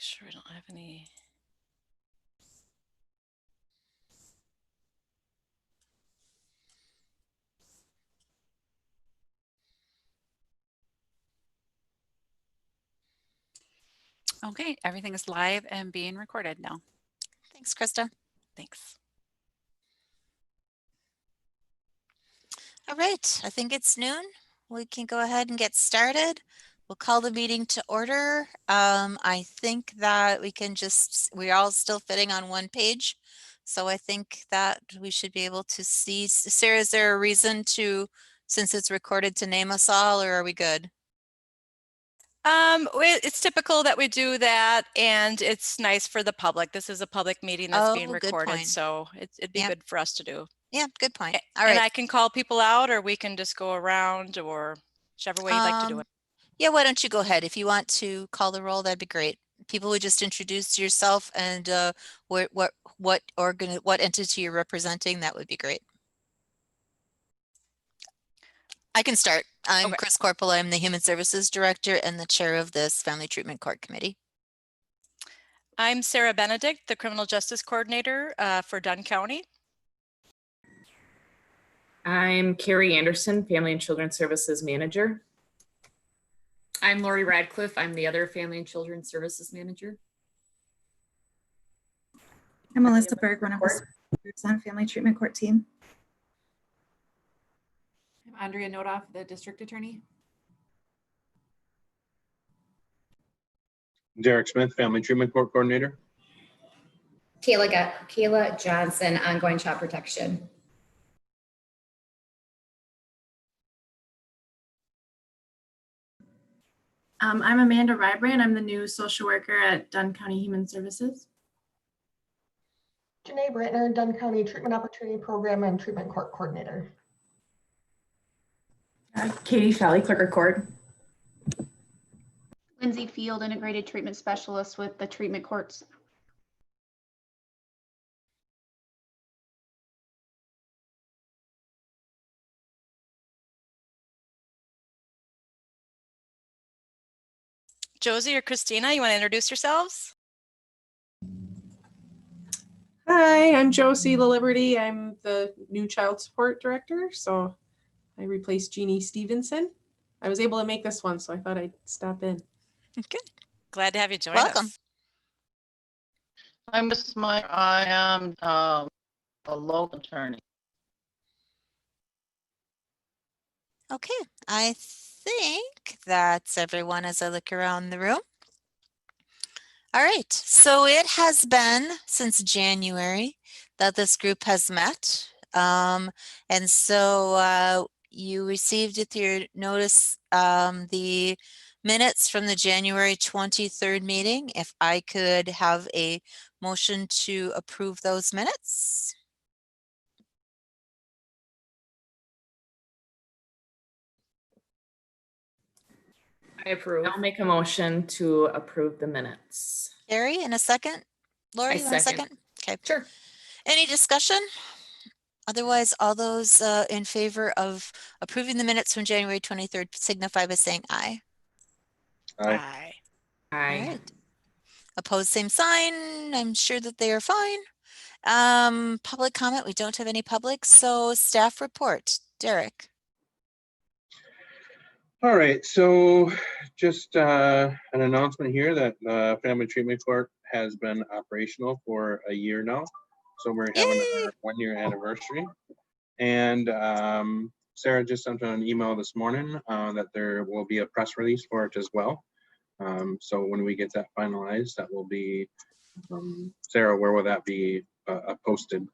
sure we don't have any. Okay, everything is live and being recorded now. Thanks, Krista. Thanks. All right, I think it's noon. We can go ahead and get started. We'll call the meeting to order. I think that we're all still fitting on one page. So I think that we should be able to see. Sarah, is there a reason to, since it's recorded, to name us all, or are we good? It's typical that we do that, and it's nice for the public. This is a public meeting that's being recorded, point. so it'd be good for us to do. Yeah, good point. All right. And I can call people out, or we can just go around, or whichever way you'd like to do it. Yeah, why don't you go ahead? If you want to call the roll, that'd be great. People would just introduce yourself and what entity you're representing. That would be great. I can start. I'm Okay. Chris Corpola. I'm the Human Services Director and the chair of this Family Treatment Court Committee. I'm Sarah Benedict, the Criminal Justice Coordinator for Dunn County. I'm Carrie Anderson, Family and Children's Services Manager. I'm Lori Radcliffe. I'm the other Family and Children's Services Manager. I'm Melissa Berg, one of the on Family Treatment Court team. I'm Andrea Nodoff, the District Attorney. Derek Smith, Family Treatment Court Coordinator. Kayla Johnson, Ongoing Child Protection. I'm Amanda Rybrand. I'm the new social worker at Dunn County Human Services. Janae Brittner, Dunn County Treatment Opportunity Program and Treatment Court Coordinator. Katie Falley, Clerk of Court. Lindsay Field, Integrated Treatment Specialist with the Treatment Courts. Josie or Christina, you want to introduce yourselves? Hi, I'm Josie LaLiberty. I'm the new Child Support Director, so I replaced Jeannie Stevenson. I was able to make this one, so I thought I'd stop in. Good. Glad to have you join Welcome. us. I'm Mrs. Meyer. I am a local attorney. Okay, I think that's everyone as I look around the room. All right, so it has been since January that this group has met. And so you received with your notice the minutes from the January 23rd meeting. If I could have a motion to approve those minutes. I approve. I'll make a motion to approve the minutes. Carrie, in a second. Lori, you want a second? Okay. Sure. Any discussion? Otherwise, all those in favor of approving the minutes from January 23rd signify by saying aye. Aye. Aye. All right. Opposed, same sign. I'm sure that they are fine. Public comment, we don't have any public, so staff report. Derek. All right, so just an announcement here that Family Treatment Court has been operational for a year now. So we're having our 1-year anniversary. And Sarah just sent an email this morning that there will be a press release for it as well. So when we get that finalized, that will be, Sarah, where will that be posted?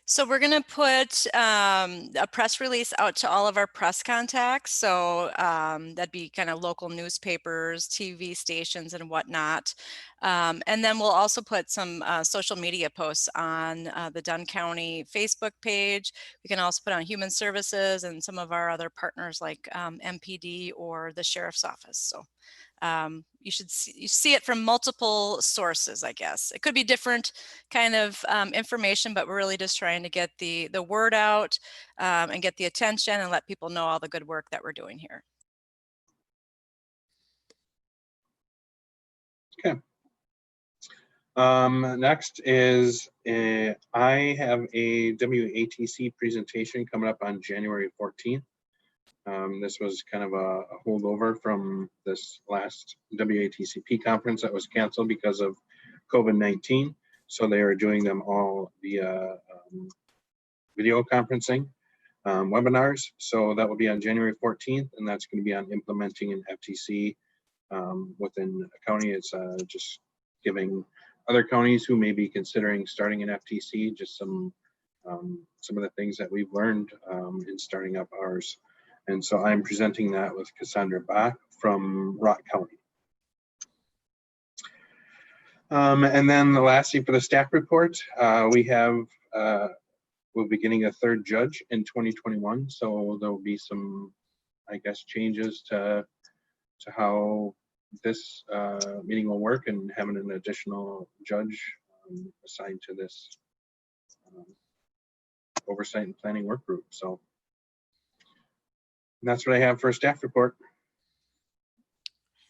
So we're going to put a press release out to all of our press contacts. So that'd be kind of local newspapers, TV stations and whatnot. And then we'll also put some social media posts on the Dunn County Facebook page. We can also put on Human Services and some of our other partners like MPD or the Sheriff's Office. So you see it from multiple sources, I guess. It could be different kind of information, but we're really just trying to get the word out and get the attention and let people know all the good work that we're doing here. Okay. Next is I have a WATC presentation coming up on January 14th. This was kind of a holdover from this last WATCP conference that was canceled because of COVID-19. So they are doing them all via video conferencing webinars. So that will be on January 14th, and that's going to be on implementing an FTC within a county. It's just giving other counties who may be considering starting an FTC just some of the things that we've learned in starting up ours. And so I'm presenting that with Cassandra Bach from Rock County. And then lastly, for the staff report, we'll be getting a third judge in 2021. So there will be some, I guess, changes to how this meeting will work, and having an additional judge assigned to this oversight and planning work group. So that's what I have for a staff report.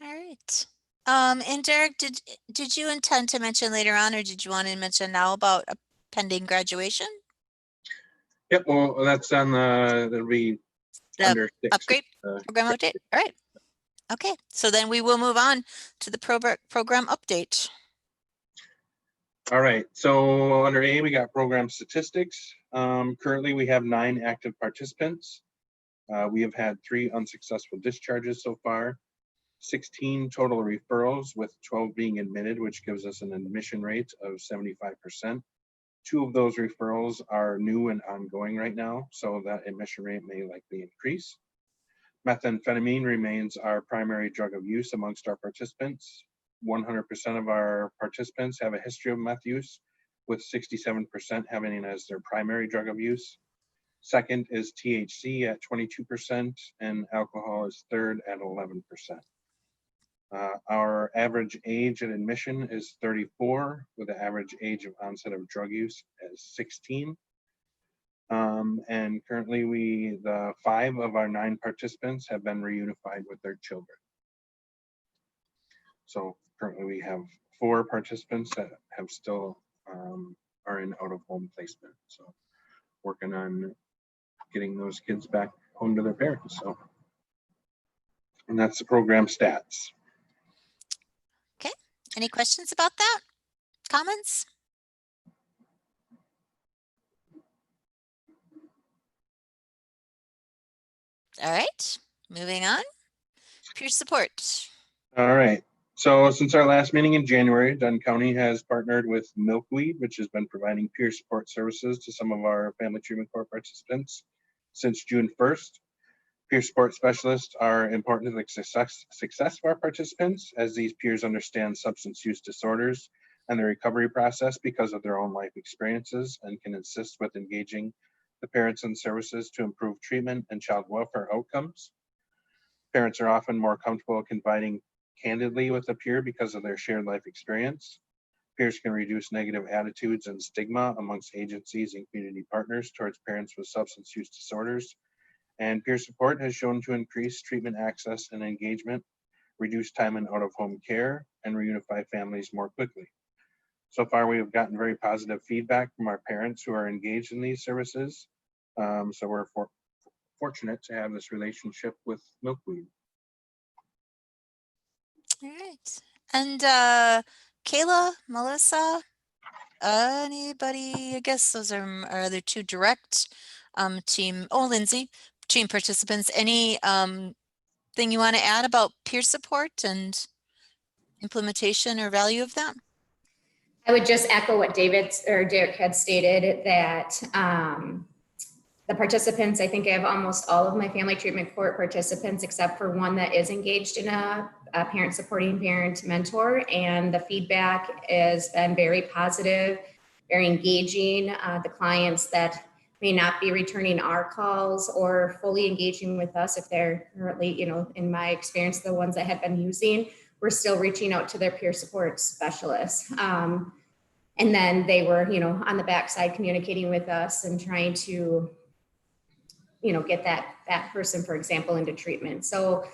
All right. And Derek, did you intend to mention later on, or did you want to mention now about a pending graduation? Yep, well, that's on that'll be under The upgrade program update. All right. Okay, so then we will move on to the program update. All right, so under A, we got program statistics. Currently, we have 9 active participants. We have had 3 unsuccessful discharges so far, 16 total referrals, with 12 being admitted, which gives us an admission rate of 75%. 2 of those referrals are new and ongoing right now, so that admission rate may likely increase. Methamphetamine remains our primary drug of use amongst our participants. 100% of our participants have a history of meth use, with 67% having it as their primary drug of use. Second is THC at 22%, and alcohol is third at 11%. Our average age at admission is 34, with the average age of onset of drug use as 16. And currently the 5 of our 9 participants have been reunified with their children. So currently we have 4 participants that have still are in out-of-home placement. So working on getting those kids back home to their parents. So, and that's the program stats. Okay, any questions about that? Comments? All right, moving on. Peer support. All right. So since our last meeting in January, Dunn County has partnered with Milkweed, which has been providing peer support services to some of our family treatment court participants since June 1st. Peer support specialists are important to the success of our participants, as these peers understand substance use disorders and the recovery process because of their own life experiences, and can assist with engaging the parents and services to improve treatment and child welfare outcomes. Parents are often more comfortable confiding candidly with a peer because of their shared life experience. Peers can reduce negative attitudes and stigma amongst agencies and community partners towards parents with substance use disorders. And peer support has shown to increase treatment access and engagement, reduce time in out-of-home care, and reunify families more quickly. So far, we have gotten very positive feedback from our parents who are engaged in these services. So we're fortunate to have this relationship with Milkweed. All right, and Kayla, Melissa, anybody? I guess those are the 2 direct team. Oh, Lindsay, team participants. Any thing you want to add about peer support and implementation or value of that? I would just echo what Derek had stated, that the participants, I think I have almost all of my family treatment court participants, except for one that is engaged in a parent supporting parent mentor. And the feedback has been very positive, very engaging. The clients that may not be returning our calls or fully engaging with us, if they're currently, in my experience, the ones that have been using, we're still reaching out to their peer support specialists. And then they were, on the backside communicating with us and trying to, get that person, for example, into treatment. So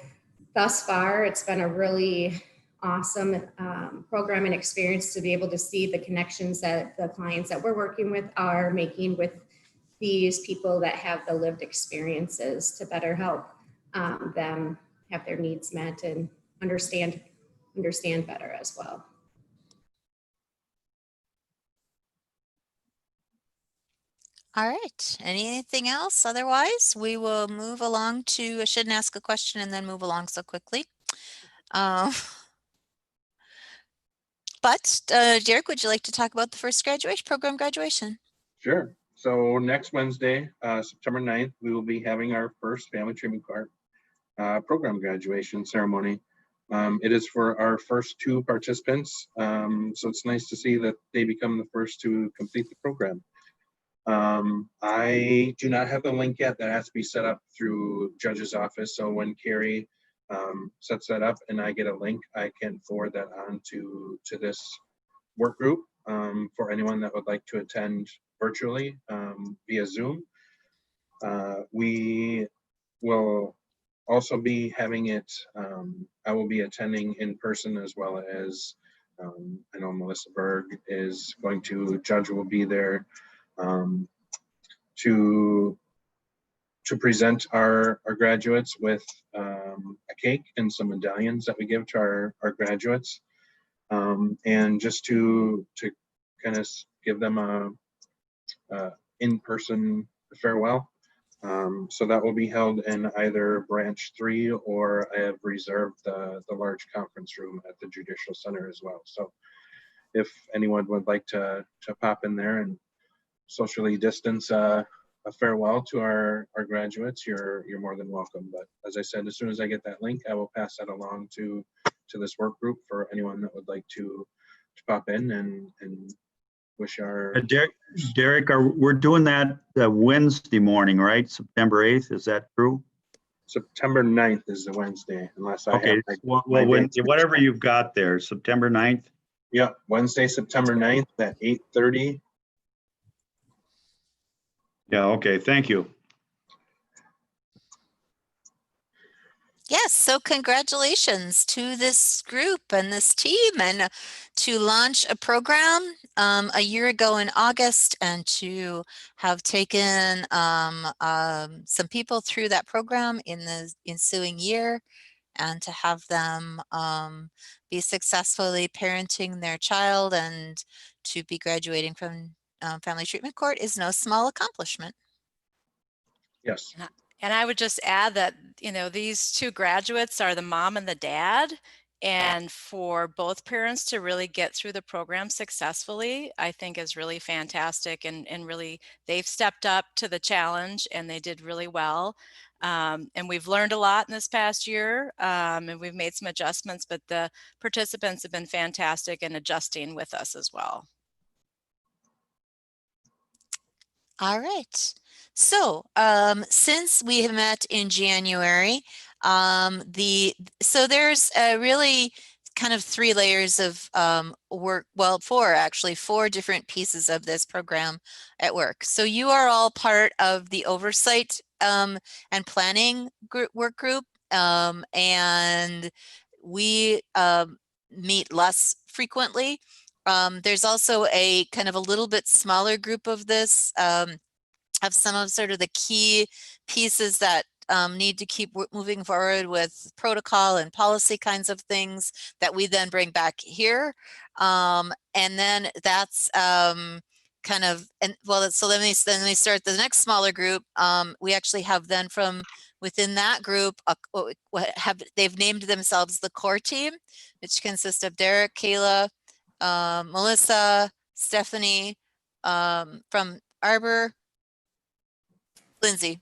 thus far, it's been a really awesome program and experience to be able to see the connections that the clients that we're working with are making with these people that have the lived experiences to better help them have their needs met and understand better as well. All right. Anything else? Otherwise, we will move along to, I shouldn't ask a question and then move along so quickly. But Derek, would you like to talk about the first program graduation? Sure. So next Wednesday, September 9th, we will be having our first Family Treatment Court program graduation ceremony. It is for our first 2 participants. So it's nice to see that they become the first to complete the program. I do not have the link yet. That has to be set up through judge's office. So when Carrie sets that up and I get a link, I can forward that on to this work group for anyone that would like to attend virtually via Zoom. We will also be having it, I will be attending in person as well as I know Melissa Berg is going to, Judge will be there to present our graduates with a cake and some medallions that we give to our graduates, and just to kind of give them a in-person farewell. So that will be held in either branch 3, or I have reserved the large conference room at the Judicial Center as well. So if anyone would like to pop in there and socially distance a farewell to our graduates, you're more than welcome. But as I said, as soon as I get that link, I will pass that along to this work group for anyone that would like to pop in and wish our Derek, we're doing that Wednesday morning, right? September 8th, is that true? September 9th is the Wednesday, unless I okay, have whatever you've got there, September 9th. Yeah, Wednesday, September 9th at 8:30. Yeah, okay, thank you. Yes, so congratulations to this group and this team, and to launch a program a year ago in August, and to have taken some people through that program in the ensuing year, and to have them be successfully parenting their child and to be graduating from Family Treatment Court is no small accomplishment. Yes. And I would just add that, these 2 graduates are the mom and the dad. And for both parents to really get through the program successfully, I think is really fantastic. And really, they've stepped up to the challenge and they did really well. And we've learned a lot in this past year, and we've made some adjustments, but the participants have been fantastic in adjusting with us as well. All right. So since we have met in January, so there's really kind of 3 layers of work, well, 4 actually, 4 different pieces of this program at work. So you are all part of the Oversight and Planning work group, and we meet less frequently. There's also a kind of a little bit smaller group of this, of some of sort of the key pieces that need to keep moving forward with protocol and policy kinds of things that we then bring back here. And then that's kind of, and well, so then we start the next smaller group. We actually have then from within that group, they've named themselves the core team, which consists of Derek, Kayla, Melissa, Stephanie, from Arbor, Lindsay,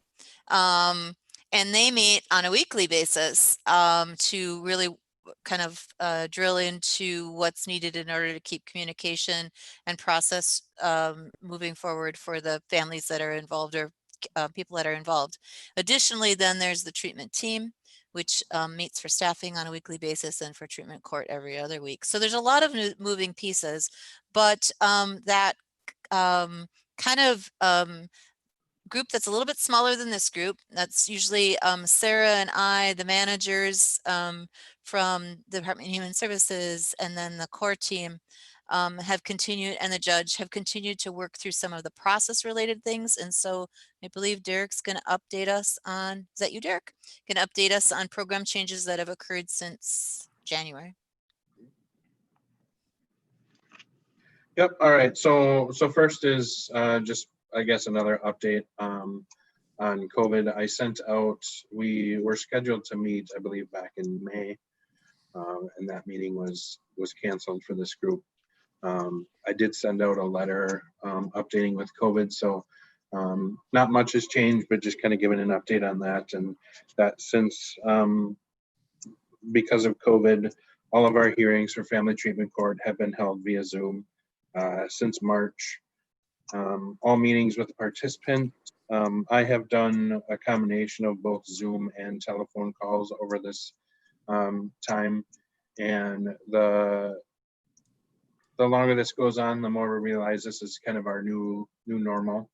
and they meet on a weekly basis to really kind of drill into what's needed in order to keep communication and process moving forward for the families that are involved, or people that are involved. Additionally, then there's the treatment team, which meets for staffing on a weekly basis and for treatment court every other week. So there's a lot of moving pieces, but that kind of group that's a little bit smaller than this group. That's usually Sarah and I, the managers from the Department of Human Services, and then the core team have continued, and the judge have continued to work through some of the process related things. And so I believe Derek's going to update us on, is that you, Derek? Going to update us on program changes that have occurred since January. Yep. All right. So first is just, I guess, another update on COVID. I sent out, we were scheduled to meet, I believe, back in May, and that meeting was canceled for this group. I did send out a letter updating with COVID, so not much has changed, but just kind of giving an update on that. And that since, because of COVID, all of our hearings for Family Treatment Court have been held via Zoom since March. All meetings with the participant. I have done a combination of both Zoom and telephone calls over this time, and the longer this goes on, the more we realize this is kind of our new normal.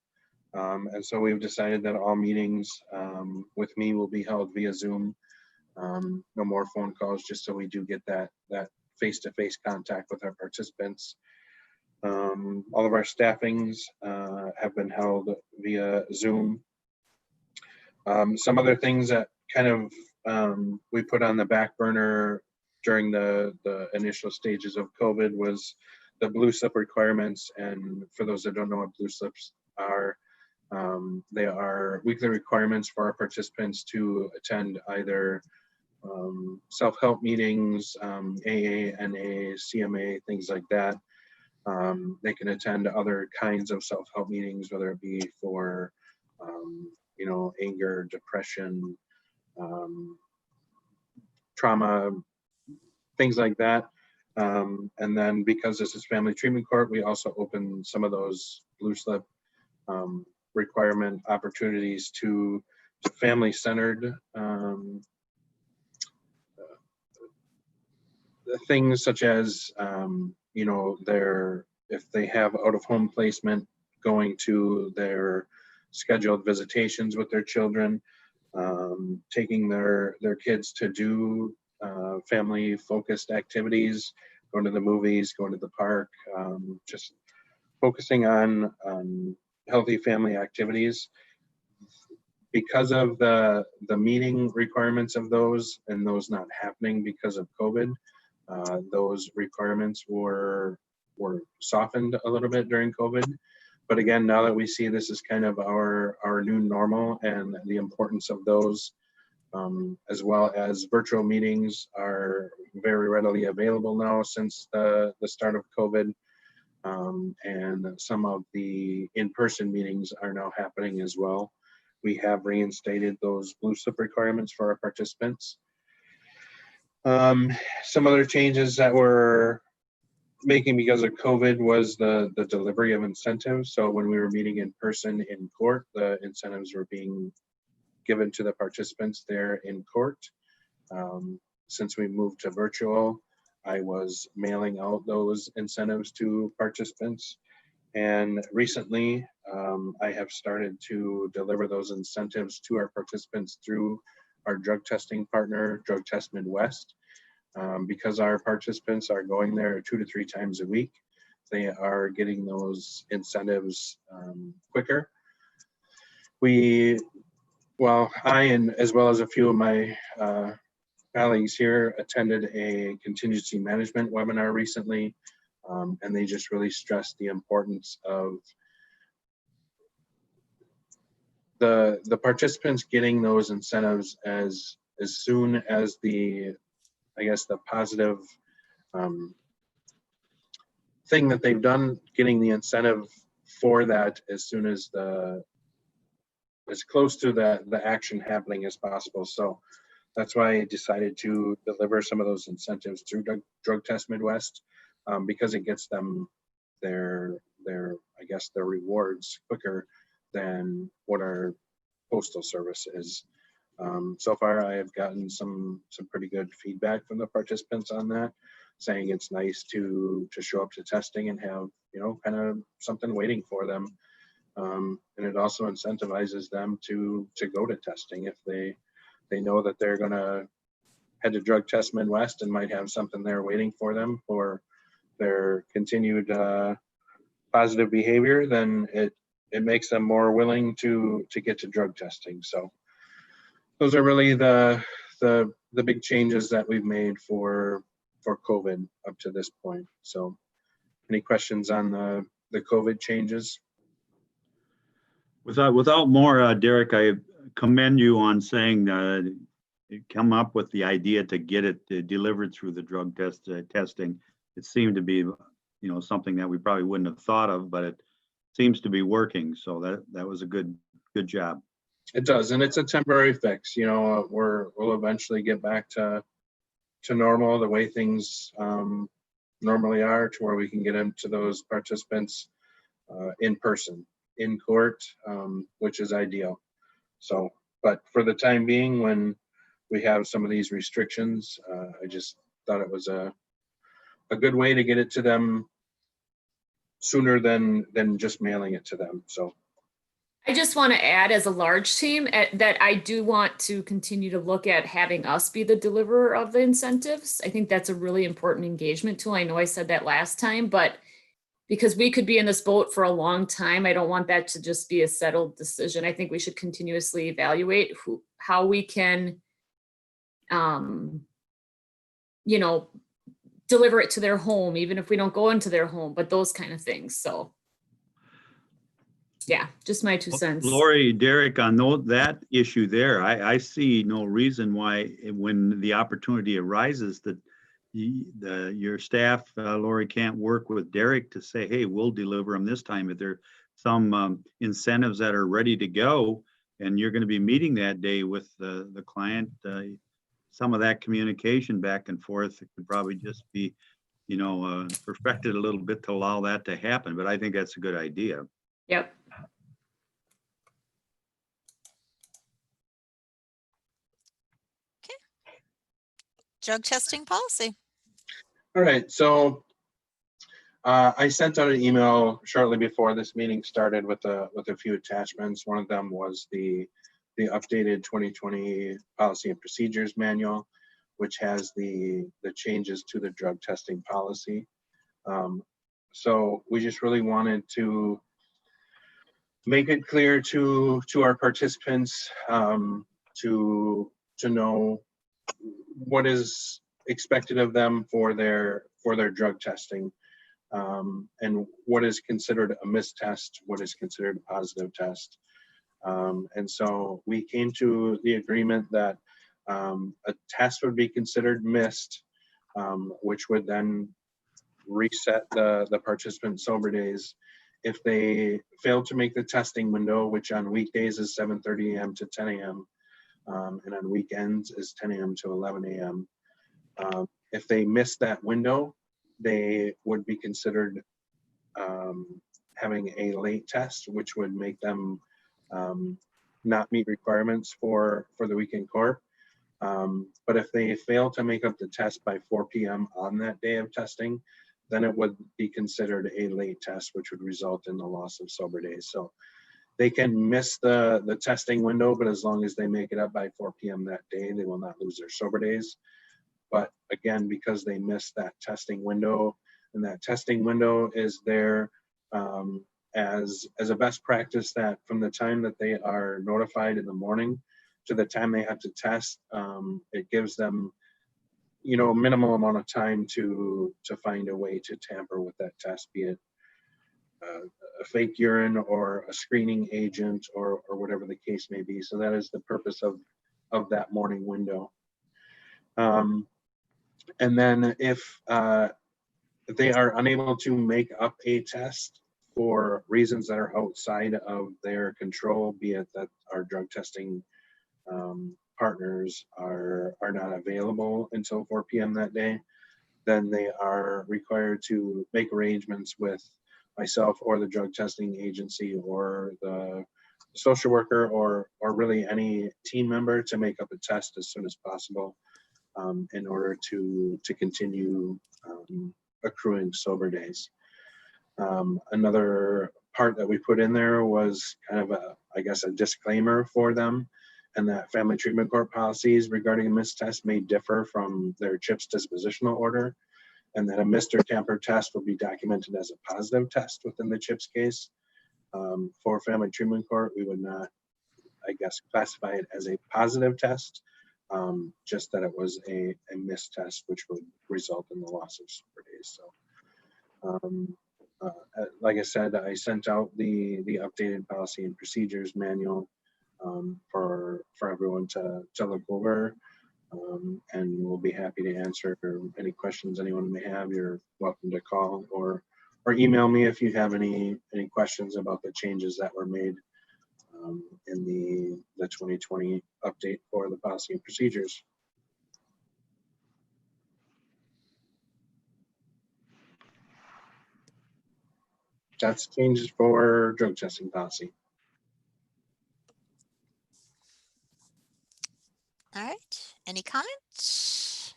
And so we've decided that all meetings with me will be held via Zoom. No more phone calls, just so we do get that face-to-face contact with our participants. All of our staffings have been held via Zoom. Some other things that kind of we put on the back burner during the initial stages of COVID was the blue slip requirements. And for those that don't know what blue slips are, they are weekly requirements for our participants to attend either self-help meetings, AA, NA, CMA, things like that. They can attend other kinds of self-help meetings, whether it be for, you know, anger, depression, trauma, things like that. And then because this is Family Treatment Court, we also open some of those blue slip requirement opportunities to family-centered things, such as you know, if they have out-of-home placement, going to their scheduled visitations with their children, taking their kids to do family-focused activities, going to the movies, going to the park, just focusing on healthy family activities. Because of the meeting requirements of those, and those not happening because of COVID, those requirements were softened a little bit during COVID. But again, now that we see this is kind of our new normal, and the importance of those, as well as virtual meetings are very readily available now since the start of COVID. And some of the in-person meetings are now happening as well. We have reinstated those blue slip requirements for our participants. Some other changes that we're making because of COVID was the delivery of incentives. So when we were meeting in person in court, the incentives were being given to the participants there in court. Since we moved to virtual, I was mailing out those incentives to participants. And recently, I have started to deliver those incentives to our participants through our drug testing partner, Drug Test Midwest. Because our participants are going there 2 to 3 times a week, they are getting those incentives quicker. I, and as well as a few of my colleagues here, attended a contingency management webinar recently, and they just really stressed the importance of the participants getting those incentives as soon as the positive thing that they've done, getting the incentive for that as soon as as close to the action happening as possible. So that's why I decided to deliver some of those incentives through Drug Test Midwest, because it gets them their rewards quicker than what our postal service is. So far, I have gotten some pretty good feedback from the participants on that, saying it's nice to show up to testing and have, you know, kind of something waiting for them And it also incentivizes them to go to testing if they know that they're going to head to Drug Test Midwest and might have something there waiting for them for their continued positive behavior. Then it makes them more willing to get to drug testing. So those are really the big changes that we've made for COVID up to this point. So any questions on the COVID changes? Without more, Derek, I commend you on saying come up with the idea to get it delivered through the drug testing. It seemed to be, something that we probably wouldn't have thought of, but it seems to be working. So that was a good job. It does, and it's a temporary fix. We'll eventually get back to normal, the way things normally are, to where we can get into those participants in person, in court, which is ideal. So, but for the time being, when we have some of these restrictions, I just thought it was a good way to get it to them sooner than just mailing it to them. So I just want to add, as a large team, that I do want to continue to look at having us be the deliverer of the incentives. I think that's a really important engagement tool. I know I said that last time, but because we could be in this boat for a long time, I don't want that to just be a settled decision. I think we should continuously evaluate how we can, deliver it to their home, even if we don't go into their home, but those kind of things. So yeah, just my 2 cents. Lori, Derek, on that issue there, I see no reason why, when the opportunity arises, that your staff, Lori, can't work with Derek to say, hey, we'll deliver them this time. If there are some incentives that are ready to go and you're going to be meeting that day with the client, some of that communication back and forth could probably just be, perfected a little bit to allow that to happen. But I think that's a good idea. Yep. Drug testing policy. all right, so I sent out an email shortly before this meeting started with a few attachments. One of them was the updated 2020 policy and procedures manual, which has the changes to the drug testing policy. So we just really wanted to make it clear to our participants to know what is expected of them for their drug testing, and what is considered a missed test, what is considered a positive test. And so we came to the agreement that a test would be considered missed, which would then reset the participant sober days if they failed to make the testing window, which on weekdays is 7:30 a.m. to 10 a.m. And on weekends is 10 a.m. to 11 a.m. If they miss that window, they would be considered having a late test, which would make them not meet requirements for the weekend corp. But if they fail to make up the test by 4 p.m. on that day of testing, then it would be considered a late test, which would result in the loss of sober days. So they can miss the testing window, but as long as they make it up by 4 p.m. that day, they will not lose their sober days. But again, because they missed that testing window, and that testing window is there as a best practice, that from the time that they are notified in the morning to the time they have to test, it gives them a minimal amount of time to find a way to tamper with that test, be it a fake urine or a screening agent or whatever the case may be. So that is the purpose of that morning window. And then if they are unable to make up a test for reasons that are outside of their control, be it that our drug testing partners are not available until 4 p.m. that day, then they are required to make arrangements with myself or the drug testing agency or the social worker or really any team member to make up a test as soon as possible in order to continue accruing sober days. Another part that we put in there was kind of a, I guess, a disclaimer for them, and that family treatment court policies regarding a missed test may differ from their CHIPS dispositional order, and that a missed or tampered test will be documented as a positive test within the CHIPS case. For family treatment court, we would not, I guess, classify it as a positive test, just that it was a missed test, which would result in the loss of super days. So, like I said, I sent out the updated policy and procedures manual for everyone to look over, and we'll be happy to answer any questions anyone may have. You're welcome to call or email me if you have any questions about the changes that were made in the 2020 update for the policy and procedures. That's changes for drug testing policy. All right, any comments?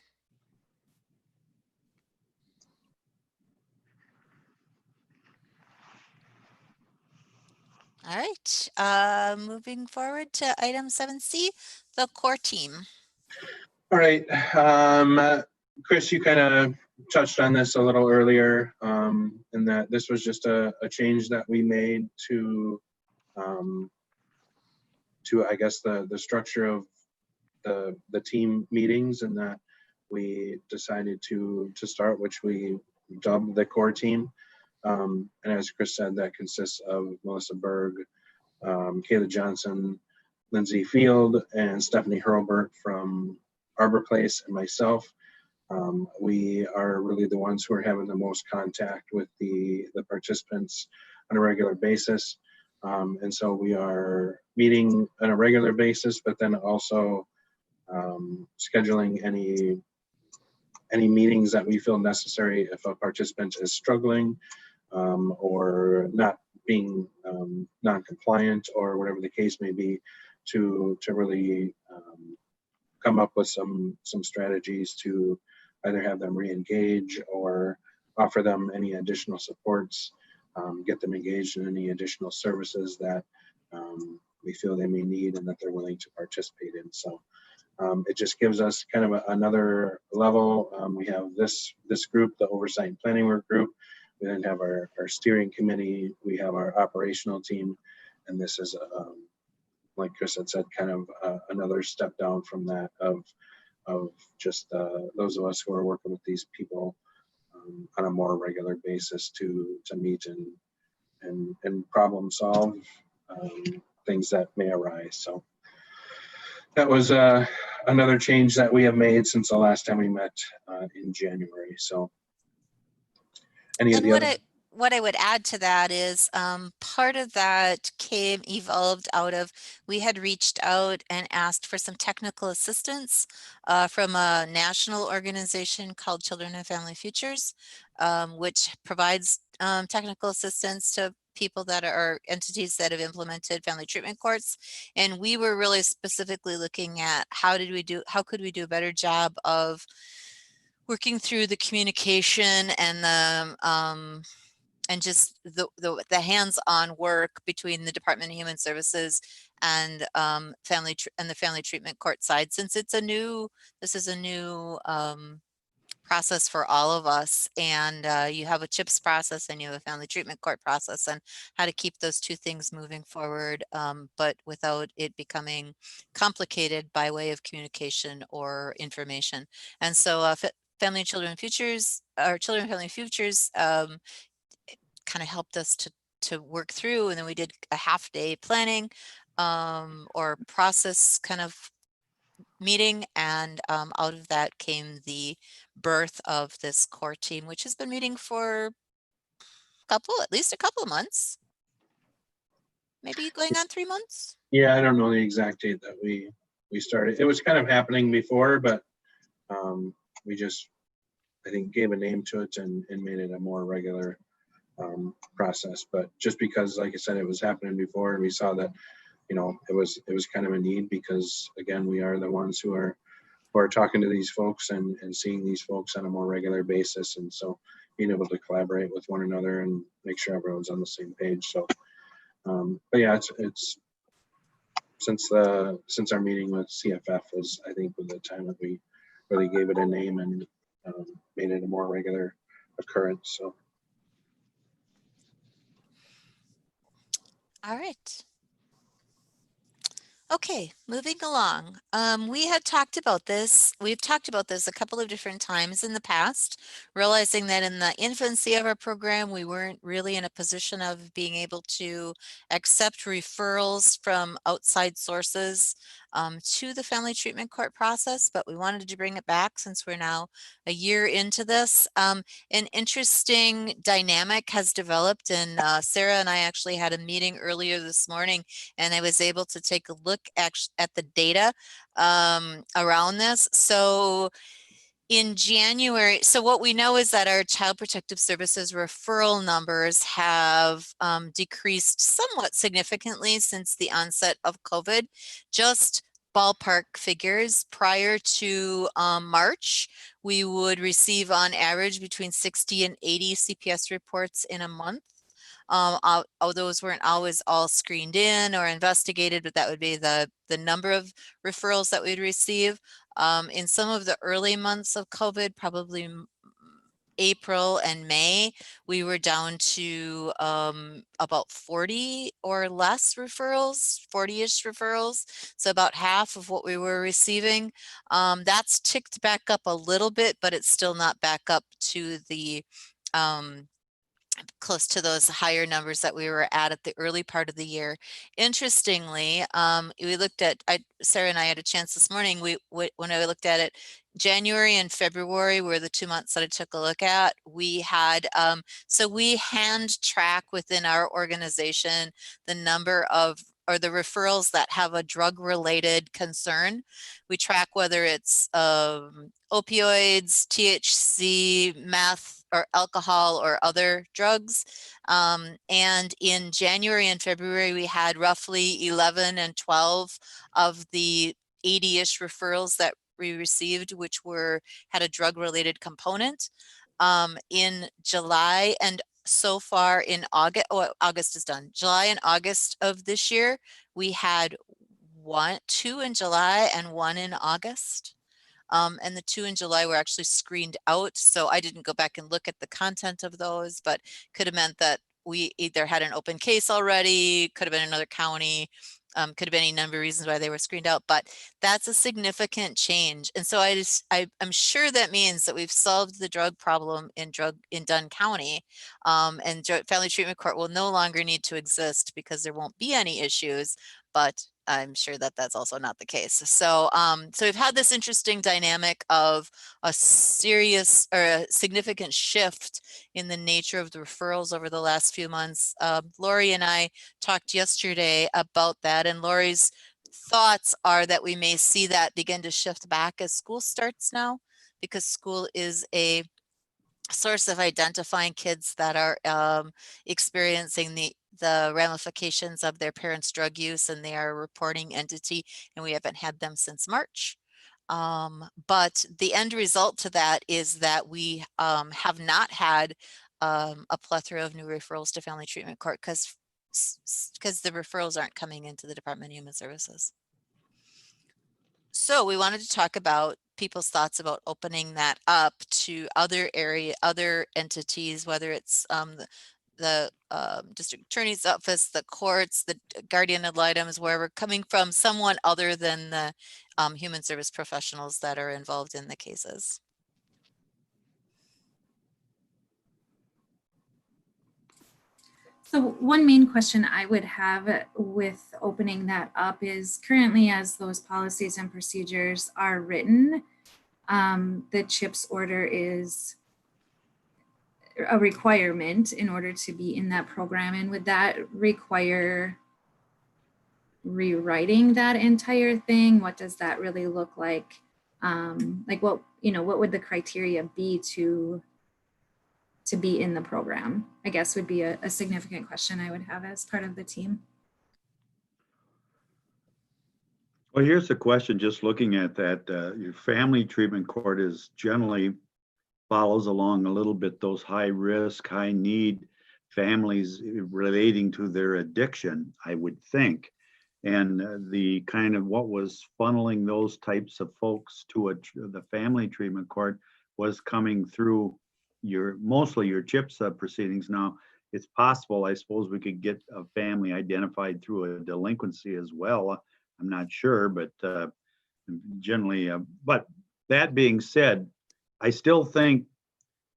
All right, moving forward to item 7C, the core team. All right, Chris, you kind of touched on this a little earlier, in that this was just a change that we made to I guess the structure of the team meetings, and that we decided to start, which we dubbed the core team. And as Chris said, that consists of Melissa Berg, Kayla Johnson, Lindsay Field, and Stephanie Hurlbert from Arbor Place, and myself. We are really the ones who are having the most contact with the participants on a regular basis. And so we are meeting on a regular basis, but then also scheduling any meetings that we feel necessary if a participant is struggling or not being non-compliant, or whatever the case may be, to really come up with some strategies to either have them re-engage or offer them any additional supports, get them engaged in any additional services that we feel they may need and that they're willing to participate in. So it just gives us kind of another level. We have this group, the Oversight and Planning Work Group. We then have our steering committee. We have our operational team. And this is, like Chris had said, kind of another step down from that of just those of us who are working with these people on a more regular basis to meet and problem solve things that may arise. So that was another change that we have made since the last time we met in January. So any of the other... What I would add to that is part of that evolved out of, we had reached out and asked for some technical assistance from a national organization called Children and Family Futures, which provides technical assistance to people that are entities that have implemented family treatment courts. And we were really specifically looking at how could we do a better job of working through the communication and the and just the hands-on work between the Department of Human Services and the family treatment court side, since this is a new process for all of us. And you have a CHIPS process and you have a family treatment court process, and how to keep those two things moving forward, but without it becoming complicated by way of communication or information. And so Family and Children Futures, or Children and Family Futures, kind of helped us to work through, and then we did a half-day planning or process kind of meeting, and out of that came the birth of this core team, which has been meeting for at least a couple of months, maybe going on 3 months. Yeah, I don't know the exact date that we started. It was kind of happening before, but we just, I think, gave a name to it and made it a more regular process. But just because, like I said, it was happening before, and we saw that, you know, it was kind of a need, because again, we are the ones who are talking to these folks and seeing these folks on a more regular basis. And so being able to collaborate with one another and make sure everyone's on the same page. So, but yeah, it's since our meeting with CFF was, I think, was the time that we really gave it a name and made it a more regular occurrence. So. All right. Okay, moving along. We had talked about this. We've talked about this a couple of different times in the past, realizing that in the infancy of our program, we weren't really in a position of being able to accept referrals from outside sources to the family treatment court process, but we wanted to bring it back since we're now a year into this. An interesting dynamic has developed, and Sarah and I actually had a meeting earlier this morning, and I was able to take a look at the data around this. So in January, so what we know is that our Child Protective Services referral numbers have decreased somewhat significantly since the onset of COVID. Just ballpark figures, prior to March, we would receive on average between 60 and 80 CPS reports in a month. Those weren't always all screened in or investigated, but that would be the number of referrals that we'd receive. In some of the early months of COVID, probably April and May, we were down to about 40 or less referrals, 40-ish referrals. So about half of what we were receiving. That's ticked back up a little bit, but it's still not back up to the close to those higher numbers that we were at the early part of the year. Interestingly, we looked at, Sarah and I had a chance this morning, when I looked at it, January and February were the 2 months that I took a look at. We had, so we hand track within our organization the number of, or the referrals that have a drug-related concern. We track whether it's opioids, THC, meth, or alcohol or other drugs. And in January and February, we had roughly 11 and 12 of the 80-ish referrals that we received, which had a drug-related component. In July and so far in August, August is done. July and August of this year, we had 2 in July and 1 in August. And the 2 in July were actually screened out. So I didn't go back and look at the content of those, but could have meant that we either had an open case already, could have been another county, could have been any number of reasons why they were screened out, but that's a significant change. And so I'm sure that means that we've solved the drug problem in Dunn County, and family treatment court will no longer need to exist because there won't be any issues, but I'm sure that that's also not the case. So, so we've had this interesting dynamic of a serious or a significant shift in the nature of the referrals over the last few months. Lori and I talked yesterday about that, and Lori's thoughts are that we may see that begin to shift back as school starts now, because school is a source of identifying kids that are experiencing the ramifications of their parents' drug use, and they are a reporting entity, and we haven't had them since March. But the end result to that is that we have not had a plethora of new referrals to family treatment court because the referrals aren't coming into the Department of Human Services. So we wanted to talk about people's thoughts about opening that up to other entities, whether it's the district attorney's office, the courts, the guardian ad litems, wherever, coming from someone other than the human service professionals that are involved in the cases. So one main question I would have with opening that up is, currently as those policies and procedures are written, the CHIPS order is a requirement in order to be in that program. And would that require rewriting that entire thing? What does that really look like? Like what would the criteria be to be in the program, I guess, would be a significant question I would have as part of the team. Well, here's the question, just looking at that, your family treatment court is generally follows along a little bit those high risk, high need families relating to their addiction, I would think. And the kind of what was funneling those types of folks to the family treatment court was coming through mostly your CHIPS proceedings. Now, it's possible, I suppose, we could get a family identified through a delinquency as well. I'm not sure, but generally, but that being said, I still think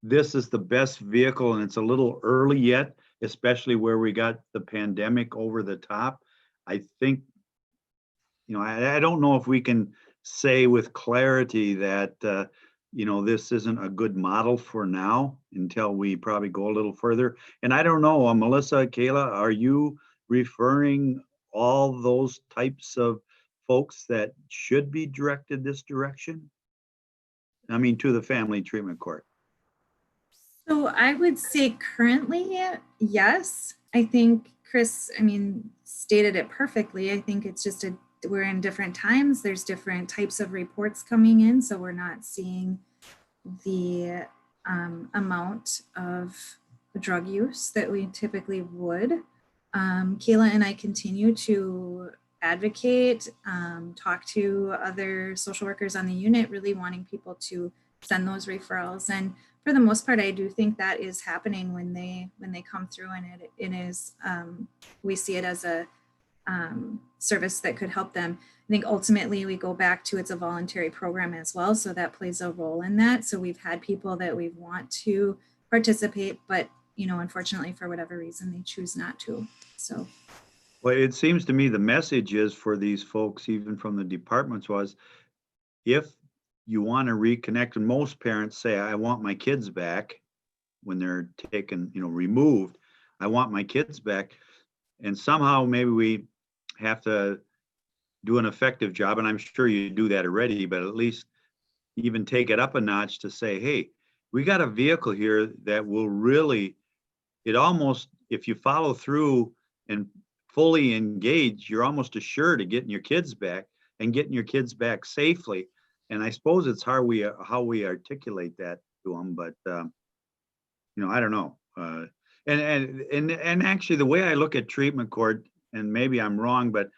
this is the best vehicle, and it's a little early yet, especially where we got the pandemic over the top. I think, I don't know if we can say with clarity that, this isn't a good model for now until we probably go a little further. And I don't know, Melissa, Kayla, are you referring all those types of folks that should be directed this direction? I mean, to the family treatment court? So I would say currently, yes. I think Chris, stated it perfectly. I think it's just we're in different times. There's different types of reports coming in. So we're not seeing the amount of drug use that we typically would. Kayla and I continue to advocate, talk to other social workers on the unit, really wanting people to send those referrals. And for the most part, I do think that is happening when they come through, and it is, we see it as a service that could help them. I think ultimately we go back to it's a voluntary program as well, so that plays a role in that. So we've had people that we want to participate, but unfortunately for whatever reason they choose not to. So, well, it seems to me the message is for these folks, even from the departments, was if you want to reconnect, and most parents say, I want my kids back when they're taken, removed. I want my kids back. And somehow maybe we have to do an effective job, and I'm sure you do that already, but at least even take it up a notch to say, hey, we got a vehicle here that will really, it almost, if you follow through and fully engage, you're almost assured of getting your kids back and getting your kids back safely. And I suppose it's how we articulate that to them, but I don't know. And actually, the way I look at treatment court, and maybe I'm wrong, but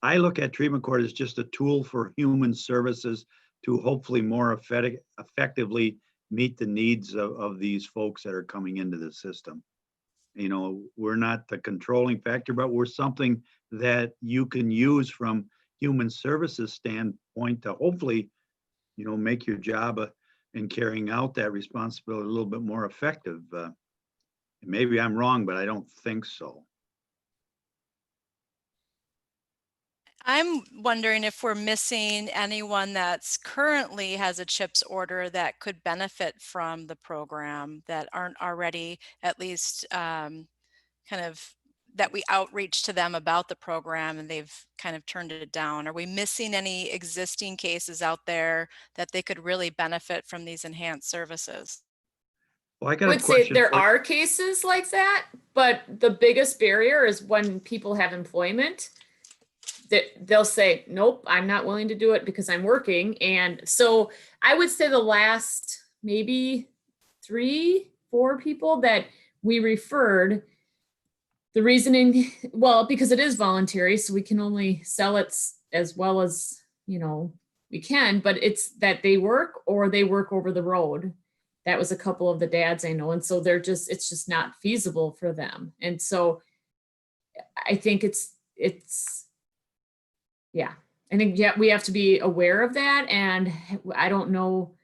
I look at treatment court as just a tool for human services to hopefully more effectively meet the needs of these folks that are coming into the system. We're not the controlling factor, but we're something that you can use from human services standpoint to hopefully, make your job in carrying out that responsibility a little bit more effective. Maybe I'm wrong, but I don't think so. I'm wondering if we're missing anyone that's currently has a CHIPS order that could benefit from the program that aren't already at least kind of that we outreach to them about the program and they've kind of turned it down. Are we missing any existing cases out there that they could really benefit from these enhanced services? Well, I got I a would say question. there are cases like that, but the biggest barrier is when people have employment, that they'll say, nope, I'm not willing to do it because I'm working. And so I would say the last maybe 3-4 people that we referred, the reasoning, well, because it is voluntary, so we can only sell it as well as, we can, but it's that they work or they work over the road. That was a couple of the dads I know. And so it's just not feasible for them. And so I think yeah, I think, we have to be aware of that. And I don't know,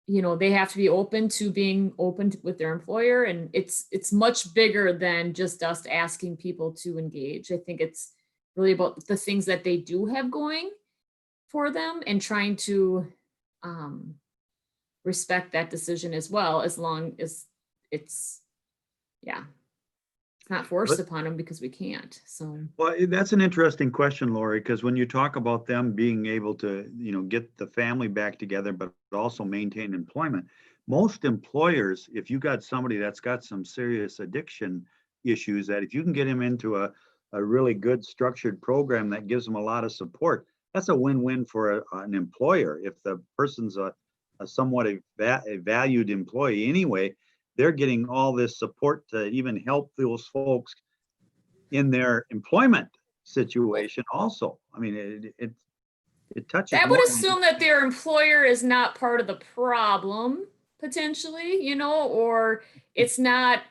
they have to be open to being open with their employer. And it's much bigger than just us asking people to engage. I think it's really about the things that they do have going for them and trying to respect that decision as well, as long as it's not forced upon them because we can't. So, well, that's an interesting question, Lori, because when you talk about them being able to, get the family back together, but also maintain employment, most employers, if you got somebody that's got some serious addiction issues, that if you can get him into a really good structured program that gives them a lot of support, that's a win-win for an employer. If the person's a somewhat a valued employee anyway, they're getting all this support to even help those folks in their employment situation also. I mean, it touches That more would than assume that their employer is not part of the problem, potentially, you know, or it's not,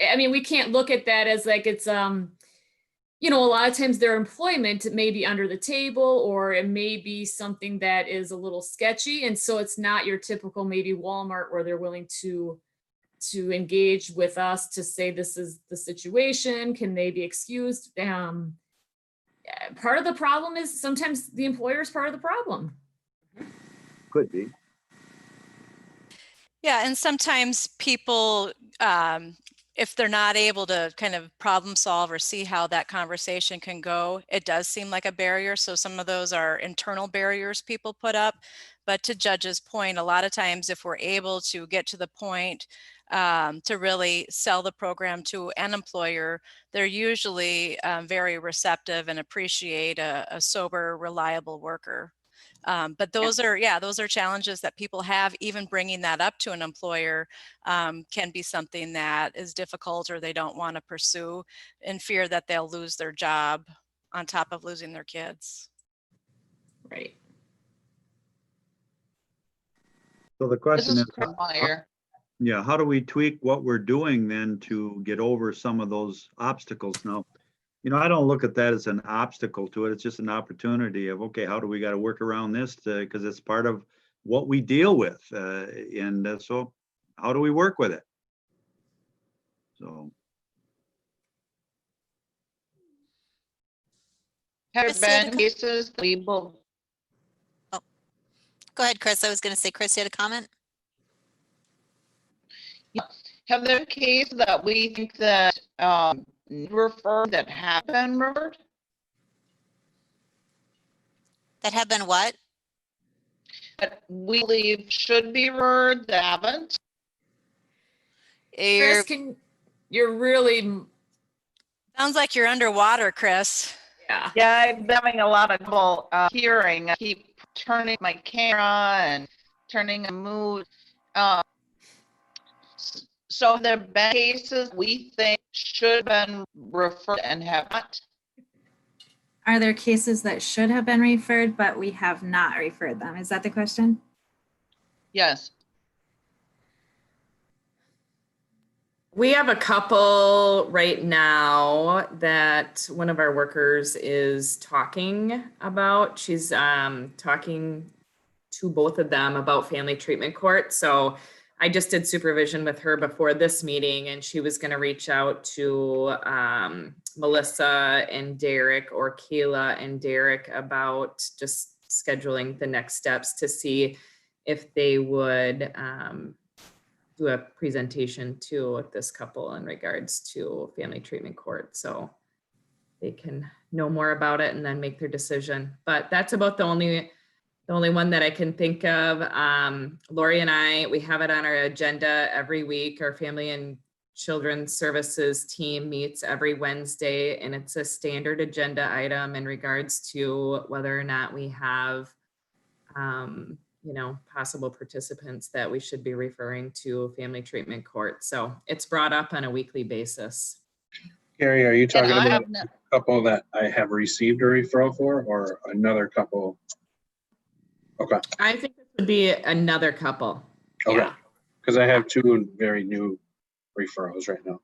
I mean, we can't look at that as like it's, you know, a lot of times their employment may be under the table, or it may be something that is a little sketchy. And so it's not your typical maybe Walmart where they're willing to engage with us to say, this is the situation, can they be excused? Part of the problem is sometimes the employer is part of the problem. could be. Yeah, and sometimes people, if they're not able to kind of problem solve or see how that conversation can go, it does seem like a barrier. So some of those are internal barriers people put up. But to Judge's point, a lot of times if we're able to get to the point to really sell the program to an employer, they're usually very receptive and appreciate a sober, reliable worker. But those are, those are challenges that people have. Even bringing that up to an employer can be something that is difficult, or they don't want to pursue in fear that they'll lose their job on top of losing their kids. Right. So the question is, Meyer. yeah, how do we tweak what we're doing then to get over some of those obstacles? Now, you know, I don't look at that as an obstacle to it. It's just an opportunity of, okay, how do we got to work around this? Because it's part of what we deal with. So how do we work with it? So. Have there been cases we both? Oh, go ahead, Chris. I was going to say, Chris, you had a comment? Yeah. Have there been cases that we think that referred that have been referred? That have been what? That we believe should be referred that haven't? Chris, you're really. Sounds like you're underwater, Chris. Yeah. Yeah, I've been having a lot of trouble hearing. I keep turning my camera and turning a mood. So there have been cases we think should have been referred and have not. Are there cases that should have been referred, but we have not referred them? Is that the question? Yes. We have a couple right now that one of our workers is talking about. She's talking to both of them about family treatment court. So I just did supervision with her before this meeting, and she was going to reach out to Melissa and Derek, or Kayla and Derek, about just scheduling the next steps to see if they would do a presentation to this couple in regards to family treatment court, so they can know more about it and then make their decision. But that's about the only one that I can think of. Lori and I, we have it on our agenda every week. Our Family and Children's Services team meets every Wednesday, and it's a standard agenda item in regards to whether or not we have you know, possible participants that we should be referring to family treatment court. So it's brought up on a weekly basis. Carrie, are you talking about a couple that I have received a referral for, or another couple? Okay. I think this would be another couple. Okay. Yeah. Because I have two very new referrals right now.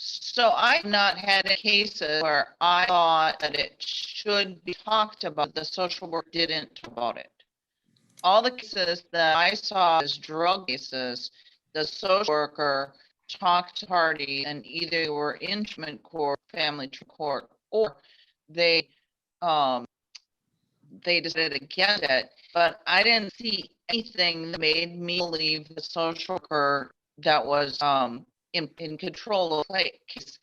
So I've not had cases where I thought that it should be talked about. The social work didn't talk about it. All the cases that I saw as drug cases, the social worker talked to parties, and either they were in treatment court, family court, or they decided against it. But I didn't see anything that made me believe the social worker that was in control of the case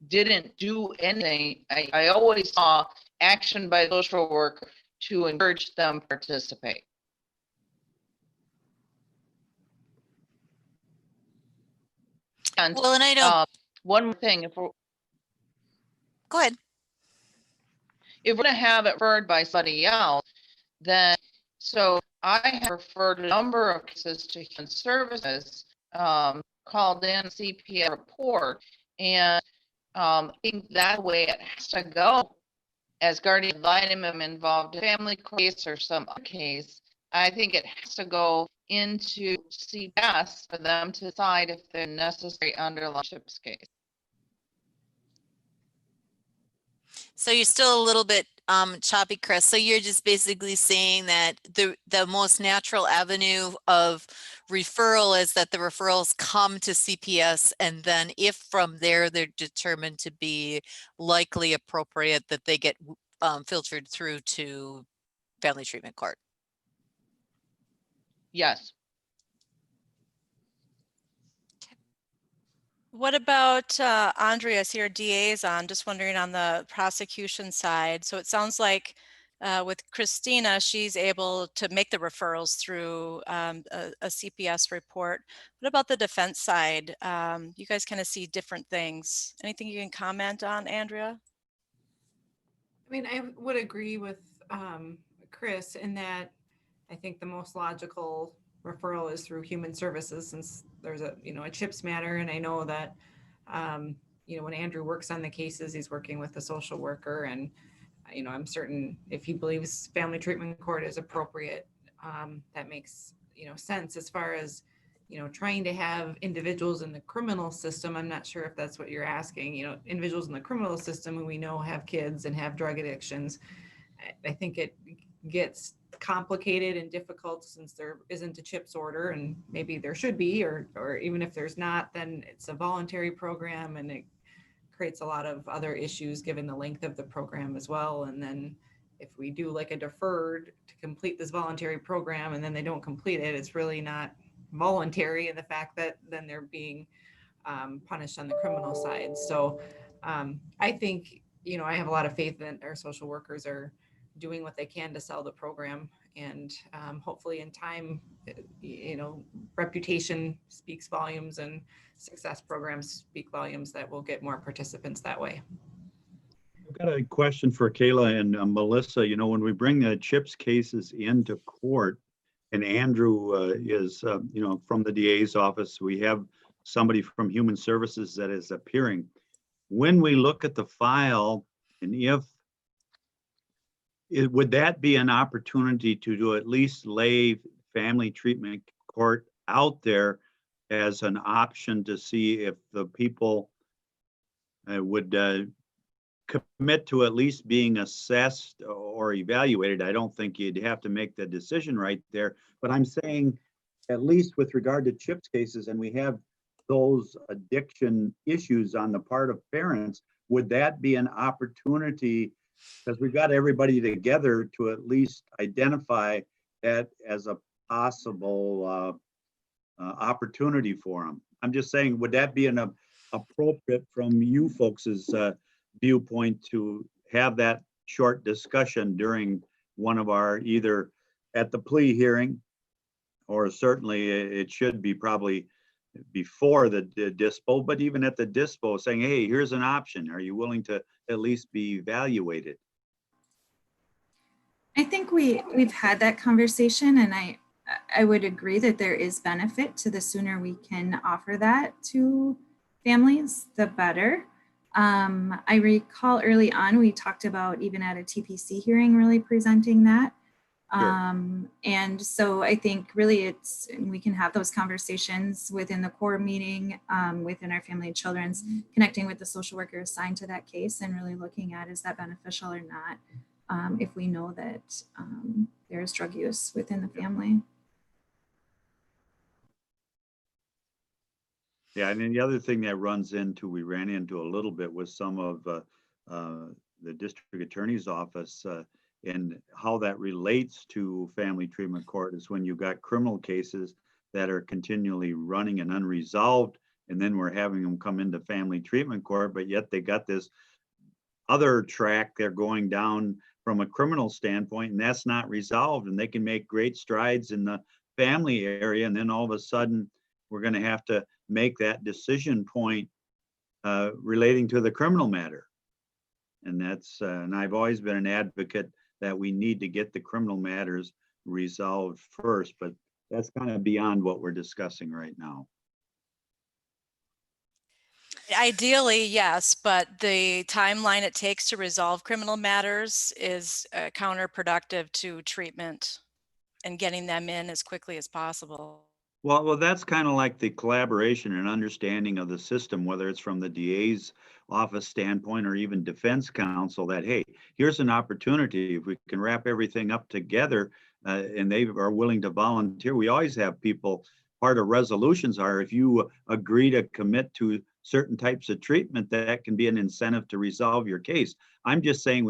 didn't do anything. I always saw action by social work to encourage them to participate. And well, and I don't. One more thing, if we're, go ahead. If we're gonna have it referred by somebody else, then So I have referred a number of cases to Human Services, called in CPS report, and I think that way it has to go. As guardian ad litem involved in family case or some other case, I think it has to go into CPS for them to decide if they're necessary underlying CHIPS case. So you're still a little bit choppy, Chris. So you're just basically saying that the most natural avenue of referral is that the referrals come to CPS, and then if from there they're determined to be likely appropriate, that they get filtered through to family treatment court. Yes. What about Andrea? I see our DAs on. Just wondering on the prosecution side. So it sounds like with Christina, she's able to make the referrals through a CPS report. What about the defense side? You guys kind of see different things. Anything you can comment on, Andrea? I mean, I would agree with Chris in that I think the most logical referral is through Human Services, since there's a CHIPS matter, and I know that when Andrew works on the cases, he's working with the social worker, and I'm certain if he believes family treatment court is appropriate, that makes sense. As far as trying to have individuals in the criminal system, I'm not sure if that's what you're asking. Individuals in the criminal system who we know have kids and have drug addictions, I think it gets complicated and difficult since there isn't a CHIPS order, and maybe there should be, or even if there's not, then it's a voluntary program, and it creates a lot of other issues given the length of the program as well. And then if we do like a deferred to complete this voluntary program and then they don't complete it, it's really not voluntary in the fact that then they're being punished on the criminal side. So I think, I have a lot of faith that our social workers are doing what they can to sell the program, and hopefully in time, reputation speaks volumes and success programs speak volumes, that we'll get more participants that way. I've got a question for Kayla and Melissa. When we bring the CHIPS cases into court, and Andrew is, from the DA's office, we have somebody from Human Services that is appearing. When we look at the file, and would that be an opportunity to do at least lay family treatment court out there as an option to see if the people would commit to at least being assessed or evaluated? I don't think you'd have to make the decision right there, but I'm saying at least with regard to CHIPS cases, and we have those addiction issues on the part of parents, would that be an opportunity, because we've got everybody together, to at least identify that as a possible opportunity for them? I'm just saying, would that be an appropriate from you folks' viewpoint to have that short discussion during one of our, either at the plea hearing, or certainly it should be probably before the dispo, but even at the dispo, saying, hey, here's an option. Are you willing to at least be evaluated? I think we've had that conversation, and I would agree that there is benefit to the sooner we can offer that to families, the better. I recall early on, we talked about even at a TPC hearing, really presenting that. Sure. And so I think really we can have those conversations within the core meeting, within our family and children's, connecting with the social worker assigned to that case, and really looking at, is that beneficial or not, if we know that there is drug use within the family. Yeah, and then the other thing that we ran into a little bit with some of the district attorney's office, and how that relates to family treatment court, is when you've got criminal cases that are continually running and unresolved, and then we're having them come into family treatment court, but yet they got this other track they're going down from a criminal standpoint, and that's not resolved, and they can make great strides in the family area, and then all of a sudden we're going to have to make that decision point relating to the criminal matter. And that's and I've always been an advocate that we need to get the criminal matters resolved first, but that's kind of beyond what we're discussing right now. Ideally, yes, but the timeline it takes to resolve criminal matters is counterproductive to treatment and getting them in as quickly as possible. Well, that's kind of like the collaboration and understanding of the system, whether it's from the DA's office standpoint or even defense counsel, that, hey, here's an opportunity. If we can wrap everything up together and they are willing to volunteer, we always have people, part of resolutions are if you agree to commit to certain types of treatment, that can be an incentive to resolve your case. I'm just saying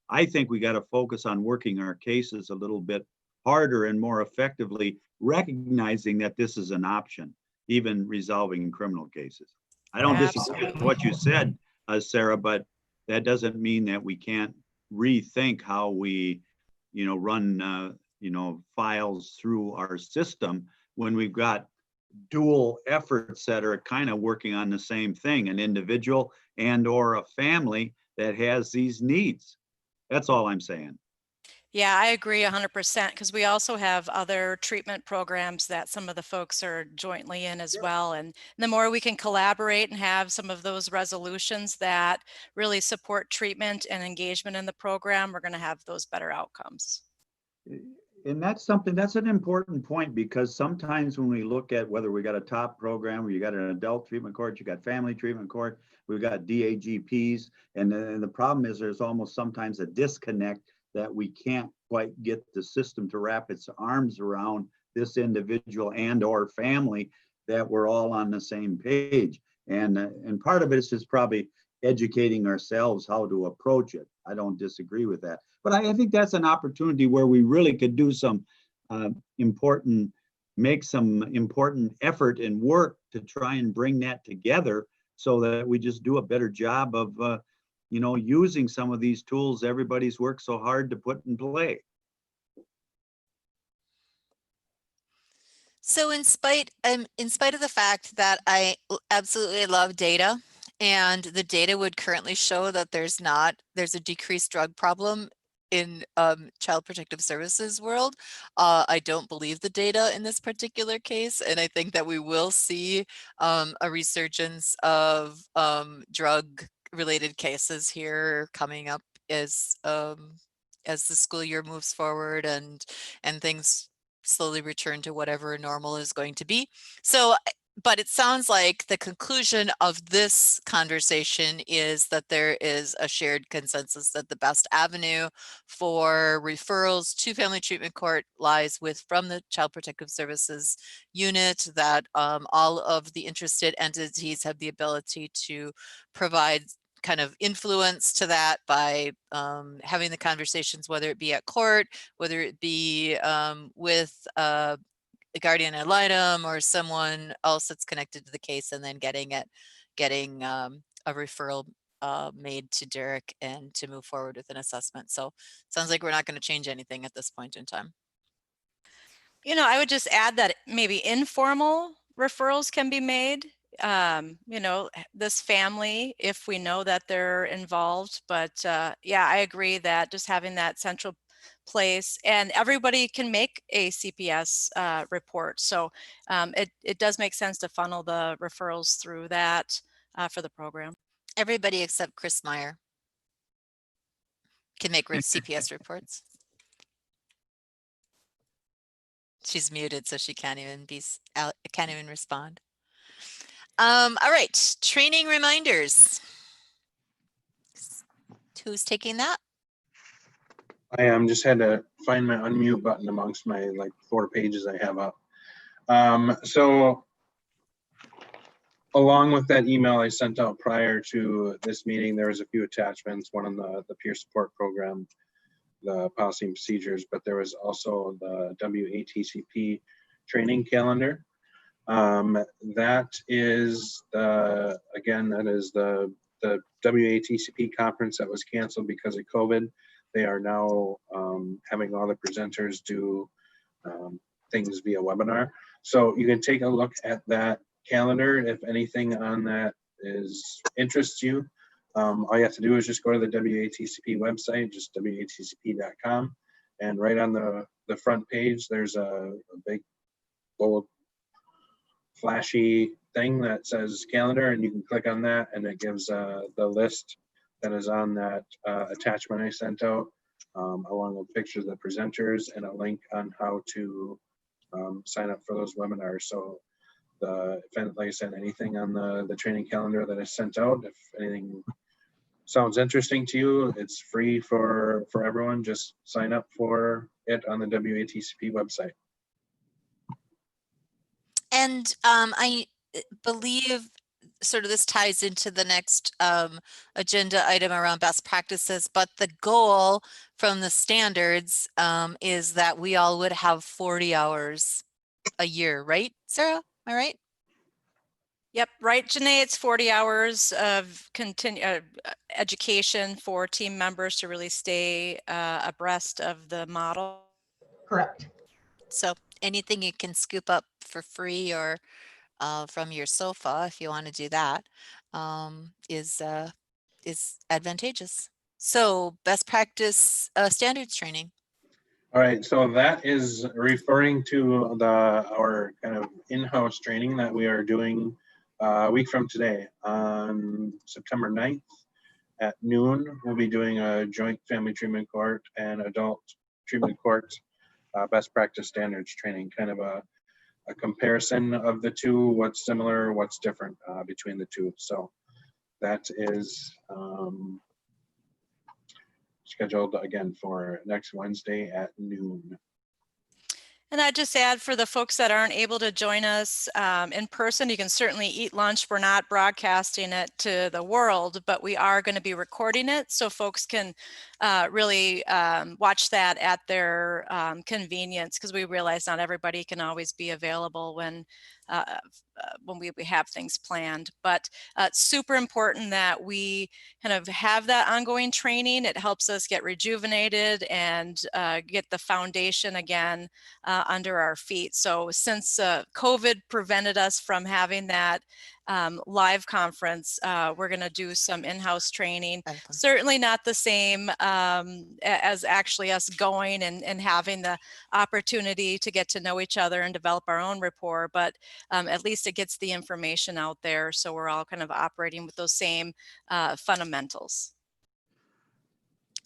I think we got to focus on working our cases a little bit harder and more effectively, recognizing that this is an option, even resolving criminal cases. I don't disagree with what you said, Sarah, but that doesn't mean that we can't rethink how we, run, files through our system when we've got dual efforts that are kind of working on the same thing, an individual and or a family that has these needs. That's all I'm saying. Yeah, I agree 100% because we also have other treatment programs that some of the folks are jointly in as well. And the more we can collaborate and have some of those resolutions that really support treatment and engagement in the program, we're going to have those better outcomes. And that's an important point, because sometimes when we look at whether we got a top program, or you got an adult treatment court, you got family treatment court, we've got DAGPs, and the problem is there's almost sometimes a disconnect that we can't quite get the system to wrap its arms around this individual and or family, that we're all on the same page. And part of it is just probably educating ourselves how to approach it. I don't disagree with that. But I think that's an opportunity where we really could do some important effort and work to try and bring that together so that we just do a better job of using some of these tools everybody's worked so hard to put in play. So in spite of the fact that I absolutely love data, and the data would currently show that there's a decreased drug problem in child protective services world, I don't believe the data in this particular case, and I think that we will see a resurgence of drug related cases here coming up as the school year moves forward and things slowly return to whatever normal is going to be. So, but it sounds like the conclusion of this conversation is that there is a shared consensus that the best avenue for referrals to family treatment court lies from the Child Protective Services unit, that all of the interested entities have the ability to provide kind of influence to that by having the conversations, whether it be at court, whether it be with a guardian ad litem or someone else that's connected to the case, and then getting a referral made to Derek and to move forward with an assessment. So it sounds like we're not going to change anything at this point in time. I would just add that maybe informal referrals can be made. This family, if we know that they're involved, but yeah, I agree that just having that central place, and everybody can make a CPS report. So it does make sense to funnel the referrals through that for the program. Everybody except Chris Meyer can make CPS reports. She's muted, so she can't even respond. All right, training reminders. Who's taking that? I just had to find my unmute button amongst my 4 pages I have up. So along with that email I sent out prior to this meeting, there was a few attachments, one on the peer support program, the policy and procedures, but there was also the WATCP training calendar. That is the WATCP conference that was canceled because of COVID. They are now having all the presenters do things via webinar. So you can take a look at that calendar. If anything on that interests you, all you have to do is just go to the WATCP website, just WATCP.com, And right on the front page, there's a big bold flashy thing that says calendar, and you can click on that and it gives the list that is on that attachment I sent out, along with pictures of the presenters and a link on how to sign up for those webinars. So if, like I said, anything on the training calendar that I sent out, if anything sounds interesting to you, it's free for everyone. Just sign up for it on the WATCP website. And I believe sort of this ties into the next agenda item around best practices, but the goal from the standards is that we all would have 40 hours a year, right, Sarah? Am I right? Yep, right, Janae, it's 40 hours of education for team members to really stay abreast of the model. Correct. So anything you can scoop up for free or from your sofa, if you want to do that, is advantageous. So best practice standards training. All right, so that is referring to our kind of in-house training that we are doing a week from today on September 9th at noon. We'll be doing a joint family treatment court and adult treatment court best practice standards training, kind of a comparison of the two, what's similar, what's different between the two. So that is scheduled again for next Wednesday at noon. And I'd just add, for the folks that aren't able to join us in person, you can certainly eat lunch. We're not broadcasting it to the world, but we are going to be recording it, so folks can really watch that at their convenience, because we realize not everybody can always be available when we have things planned. But it's super important that we kind of have that ongoing training. It helps us get rejuvenated and get the foundation again under our feet. So since COVID prevented us from having that live conference, we're going to do some in-house training. Certainly not the same as actually us going and having the opportunity to get to know each other and develop our own rapport, but at least it gets the information out there, so we're all kind of operating with those same fundamentals.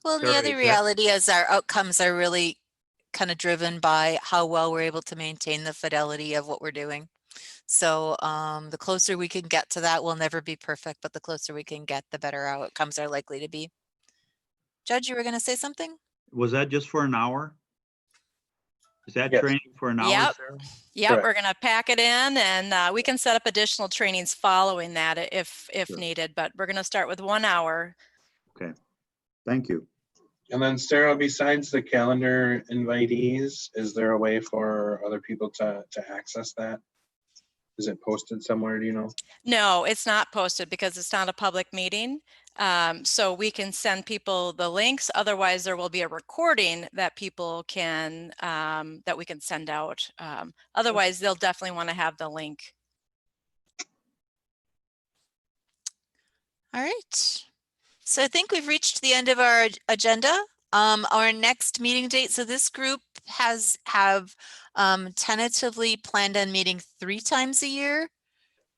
Well, and the other reality is our outcomes are really kind of driven by how well we're able to maintain the fidelity of what we're doing. So the closer we can get to that, we'll never be perfect, but the closer we can get, the better our outcomes are likely to be. Judge, you were going to say something? Was that just for an hour? Is that Yes. training for an hour, Yep. Sarah? Yep, Correct. we're going to pack it in, and we can set up additional trainings following that if Sure. needed, but we're going to start with 1 hour. Okay, thank you. And then Sarah, besides the calendar invitees, is there a way for other people to access that? Is it posted somewhere, do you know? No, it's not posted because it's not a public meeting. So we can send people the links. Otherwise, there will be a recording that people can, that we can send out. Otherwise, they'll definitely want to have the link. All right. So I think we've reached the end of our agenda. Our next meeting date. So this group have tentatively planned on meeting 3 times a year,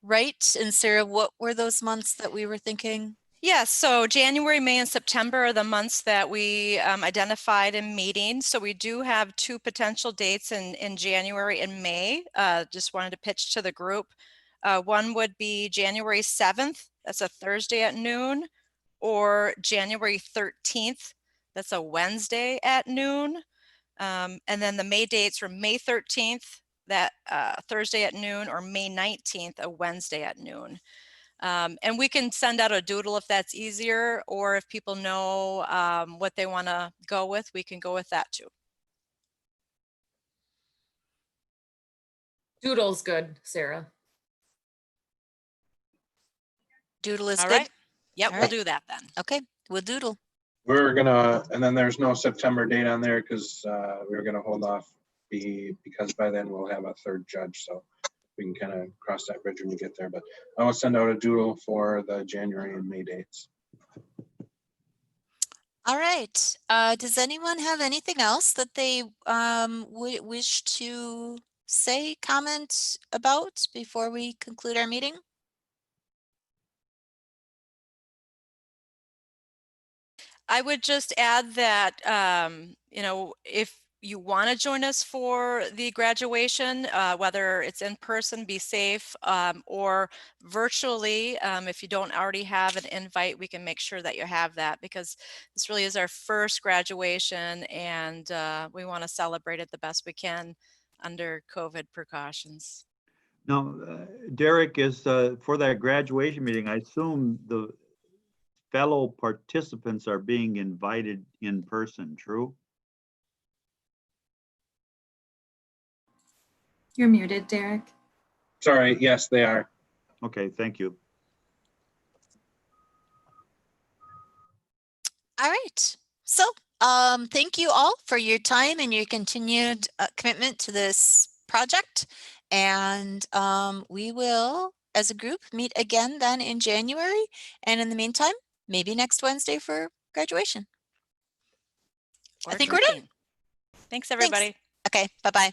right? And Sarah, what were those months that we were thinking? Yes, so January, May, and September are the months that we identified in meetings. So we do have 2 potential dates in January and May. Just wanted to pitch to the group. One would be January 7th, that's a Thursday at noon, or January 13th, that's a Wednesday at noon. And then the May dates were May 13th, that Thursday at noon, or May 19th, a Wednesday at noon. And we can send out a doodle if that's easier, or if people know what they want to go with, we can go with that too. Doodle's good, Sarah. Doodle is All good. right. Yep, All we'll right. do that then. Okay, we'll doodle. We're gonna, and then there's no September date on there because we were gonna hold off because by then we'll have a 3rd judge, so we can kind of cross that bridge when we get there. But I will send out a doodle for the January and May dates. All right. Does anyone have anything else that they would wish to say, comment about before we conclude our meeting? I would just add that, if you want to join us for the graduation, whether it's in person, be safe, or virtually, if you don't already have an invite, we can make sure that you have that, because this really is our first graduation, and we want to celebrate it the best we can under COVID precautions. Now, Derek, is for that graduation meeting, I assume the fellow participants are being invited in person, true? You're muted, Derek. Sorry, yes, they are. Okay, thank you. All right. So thank you all for your time and your continued commitment to this project. And we will, as a group, meet again then in January. And in the meantime, maybe next Wednesday for graduation. Or I think we're done. Thanks, everybody. Okay, bye-bye.